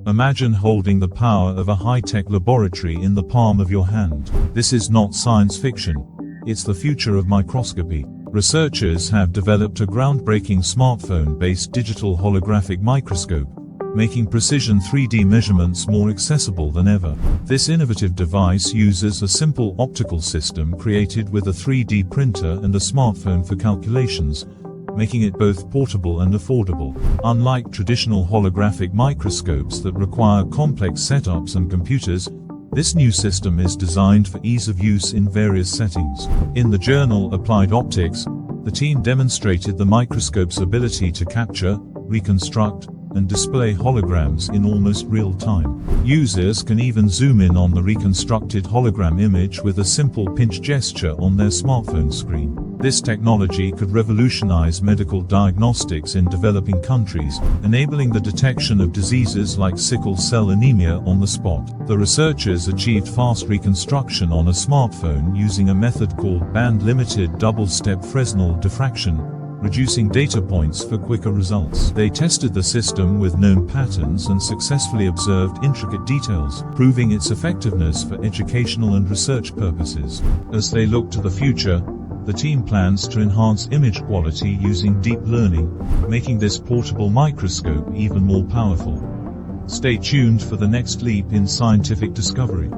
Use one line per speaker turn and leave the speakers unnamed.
Imagine holding the power of a high-tech laboratory in the palm of your hand. This is not science fiction. It's the future of microscopy. Researchers have developed a groundbreaking smartphone-based digital holographic microscope, making precision 3D measurements more accessible than ever. This innovative device uses a simple optical system created with a 3D printer and a smartphone for calculations, making it both portable and affordable. Unlike traditional holographic microscopes that require complex setups and computers, this new system is designed for ease of use in various settings. In the journal Applied Optics, the team demonstrated the microscope's ability to capture, reconstruct, and display holograms in almost real time. Users can even zoom in on the reconstructed hologram image with a simple pinch gesture on their smartphone screen. This technology could revolutionize medical diagnostics in developing countries, enabling the detection of diseases like sickle cell anemia on the spot. The researchers achieved fast reconstruction on a smartphone using a method called band-limited double-step Fresnel diffraction, reducing data points for quicker results. They tested the system with known patterns and successfully observed intricate details, proving its effectiveness for educational and research purposes. As they look to the future, the team plans to enhance image quality using deep learning, making this portable microscope even more powerful. Stay tuned for the next leap in scientific discovery.